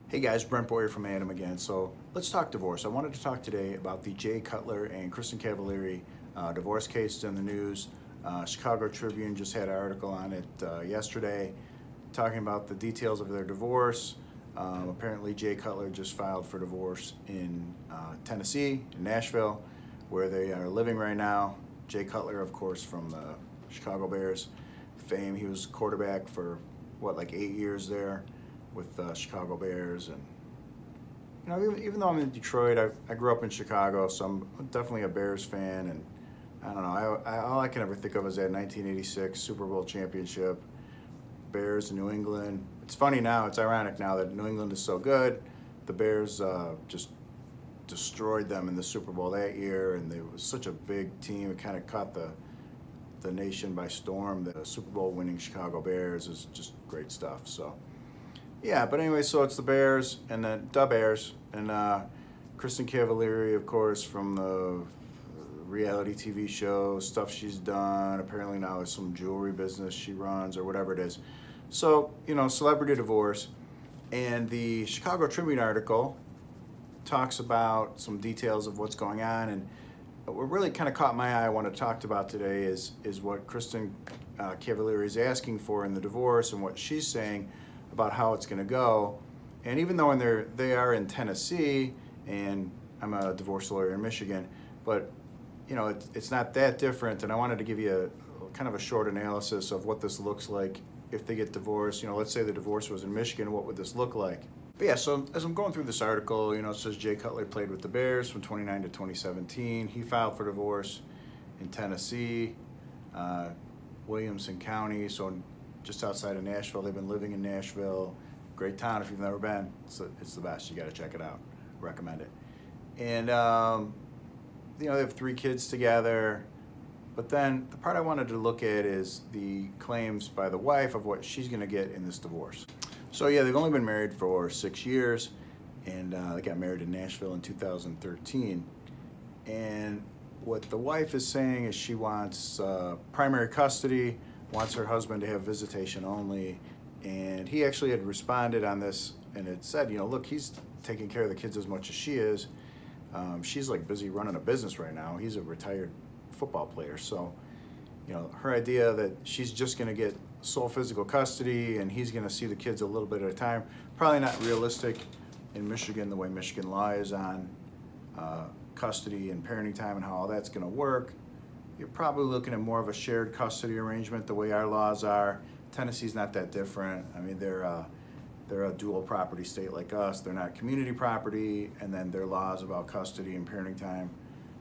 Hey guys, Brent Boyer from Adam again. So let's talk divorce. I wanted to talk today about the Jay Cutler and Kristin Cavallari divorce case in the news. Chicago Tribune just had an article on it yesterday talking about the details of their divorce. Apparently Jay Cutler just filed for divorce in Tennessee, in Nashville, where they are living right now. Jay Cutler, of course, from the Chicago Bears fame. He was quarterback for, like 8 years there with Chicago Bears. And even though I'm in Detroit, I grew up in Chicago, so I'm definitely a Bears fan. And I don't know, all I can ever think of is that 1986 Super Bowl championship, Bears in New England. It's funny now, it's ironic now that New England is so good. The Bears just destroyed them in the Super Bowl that year, and it was such a big team. It kind of caught the nation by storm. The Super Bowl winning Chicago Bears is just great stuff. So yeah, but anyway, so it's the Bears and then the Bears and Kristin Cavallari, of course, from the reality TV show stuff she's done. Apparently now there's some jewelry business she runs or whatever it is. So, celebrity divorce. And the Chicago Tribune article talks about some details of what's going on. And what really kind of caught my eye, I want to talk about today is what Kristin Cavallari is asking for in the divorce and what she's saying about how it's going to go. And even though they are in Tennessee, and I'm a divorce lawyer in Michigan, but it's not that different. And I wanted to give you a kind of a short analysis of what this looks like if they get divorced. Let's say the divorce was in Michigan, what would this look like? But yeah, so as I'm going through this article, it says Jay Cutler played with the Bears from 29 to 2017. He filed for divorce in Tennessee, Williamson County, so just outside of Nashville. They've been living in Nashville. Great town if you've never been. It's the best. You got to check it out. Recommend it. And they have 3 kids together. But then the part I wanted to look at is the claims by the wife of what she's going to get in this divorce. So yeah, they've only been married for 6 years, and they got married in Nashville in 2013. And what the wife is saying is she wants primary custody, wants her husband to have visitation only. And he actually had responded on this and had said, look, he's taking care of the kids as much as she is. She's like busy running a business right now. He's a retired football player. So, her idea that she's just going to get sole physical custody and he's going to see the kids a little bit at a time, probably not realistic in Michigan, the way Michigan law is on custody and parenting time and how all that's going to work. You're probably looking at more of a shared custody arrangement the way our laws are. Tennessee's not that different. I mean, they're a dual property state like us. They're not community property, and then their laws about custody and parenting time,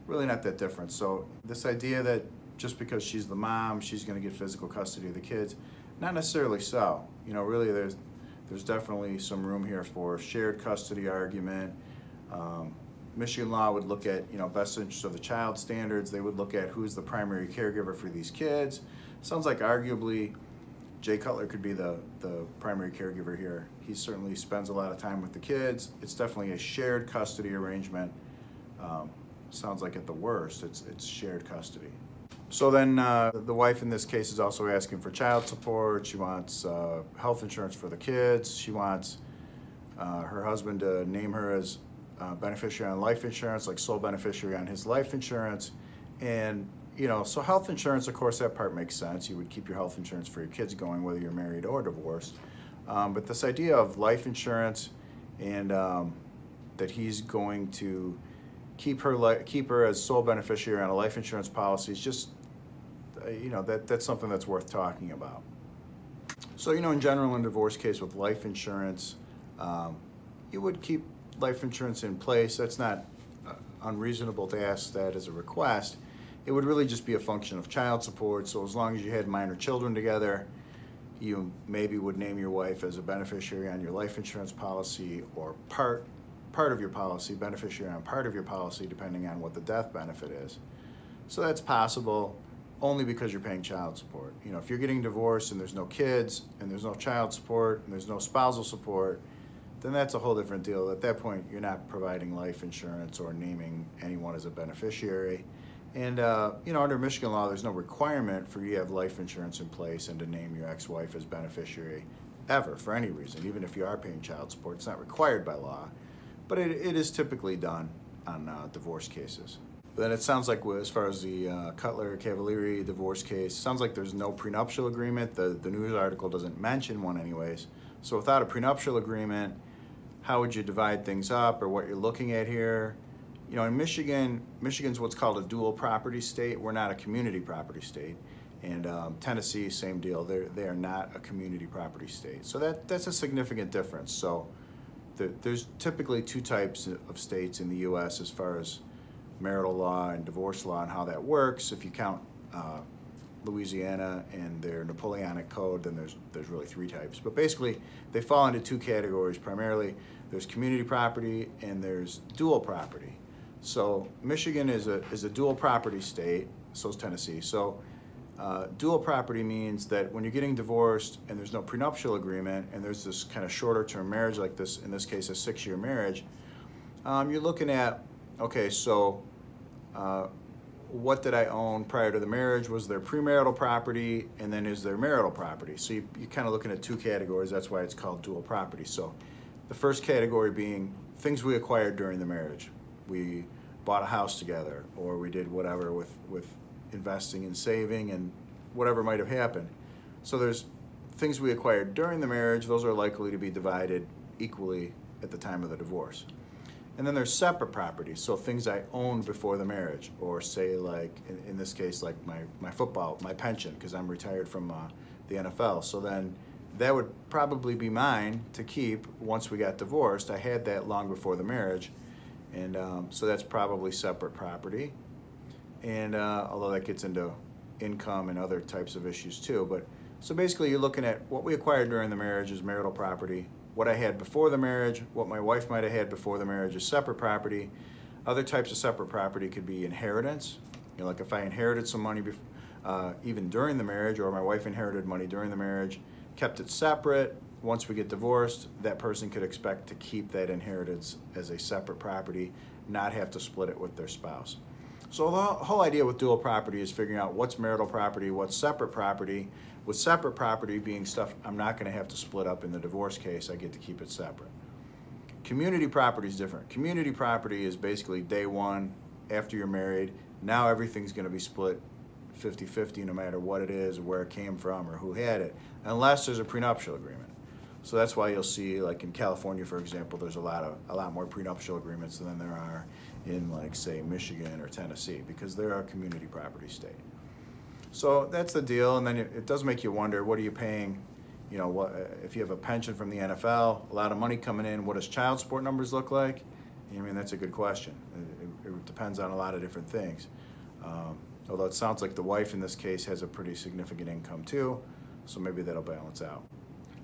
really not that different. So this idea that just because she's the mom, she's going to get physical custody of the kids, not necessarily so. Really there's definitely some room here for shared custody argument. Michigan law would look at, best interest of the child standards. They would look at who's the primary caregiver for these kids. Sounds like arguably Jay Cutler could be the primary caregiver here. He certainly spends a lot of time with the kids. It's definitely a shared custody arrangement. Sounds like at the worst, it's shared custody. So then the wife in this case is also asking for child support. She wants health insurance for the kids. She wants her husband to name her as beneficiary on life insurance, like sole beneficiary on his life insurance. And so health insurance, of course, that part makes sense. You would keep your health insurance for your kids going, whether you're married or divorced. But this idea of life insurance and that he's going to keep her as sole beneficiary on a life insurance policy is just, that's something that's worth talking about. So, in general, in a divorce case with life insurance, you would keep life insurance in place. That's not unreasonable to ask that as a request. It would really just be a function of child support. So as long as you had minor children together, you maybe would name your wife as a beneficiary on your life insurance policy, or part of your policy, beneficiary on part of your policy, depending on what the death benefit is. So that's possible only because you're paying child support. If you're getting divorced and there's no kids and there's no child support and there's no spousal support, then that's a whole different deal. At that point, you're not providing life insurance or naming anyone as a beneficiary. And under Michigan law, there's no requirement for you to have life insurance in place and to name your ex-wife as beneficiary. ever for any reason, even if you are paying child support. It's not required by law, but it is typically done on divorce cases. Then it sounds like, as far as the Cutler-Cavallari divorce case, sounds like there's no prenuptial agreement. The news article doesn't mention one anyways. So without a prenuptial agreement, how would you divide things up, or what you're looking at here? You know, in Michigan, Michigan's what's called a dual property state. We're not a community property state. And Tennessee, same deal. They are not a community property state. So that's a significant difference. So there's typically two types of states in the U.S. as far as marital law and divorce law and how that works. If you count Louisiana and their Napoleonic code, then there's really three types. But basically, they fall into two categories primarily. There's community property and there's dual property. So Michigan is a dual property state, so is Tennessee. So dual property means that when you're getting divorced and there's no prenuptial agreement and there's this kind of shorter term marriage like this, in this case a 6-year marriage, you're looking at, okay, so what did I own prior to the marriage? Was there premarital property, and then is there marital property? So you're kind of looking at two categories. That's why it's called dual property. So the first category being things we acquired during the marriage. We bought a house together, or we did whatever with investing and saving and whatever might have happened. So there's things we acquired during the marriage. Those are likely to be divided equally at the time of the divorce. And then there's separate properties, so things I owned before the marriage, or say like, in this case, like my football, my pension, because I'm retired from the NFL. So then that would probably be mine to keep once we got divorced. I had that long before the marriage, and so that's probably separate property. And although that gets into income and other types of issues too. But so basically you're looking at what we acquired during the marriage is marital property. What I had before the marriage, what my wife might have had before the marriage is separate property. Other types of separate property could be inheritance. You know, like if I inherited some money even during the marriage, or my wife inherited money during the marriage, kept it separate. Once we get divorced, that person could expect to keep that inheritance as a separate property, not have to split it with their spouse. So the whole idea with dual property is figuring out what's marital property, what's separate property, with separate property being stuff I'm not going to have to split up in the divorce case. I get to keep it separate. Community property is different. Community property is basically day one, after you're married, now everything's going to be split 50-50 no matter what it is, or where it came from, or who had it, unless there's a prenuptial agreement. So that's why you'll see, like in California, for example, there's a lot more prenuptial agreements than there are in, like, say, Michigan or Tennessee, because they're a community property state. So that's the deal, and then it does make you wonder, what are you paying? You know, what if you have a pension from the NFL, a lot of money coming in, what does child support numbers look like? I mean, that's a good question. It depends on a lot of different things. Although it sounds like the wife in this case has a pretty significant income too, so maybe that'll balance out.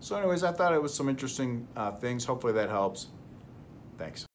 So anyways, I thought it was some interesting things. Hopefully that helps. Thanks.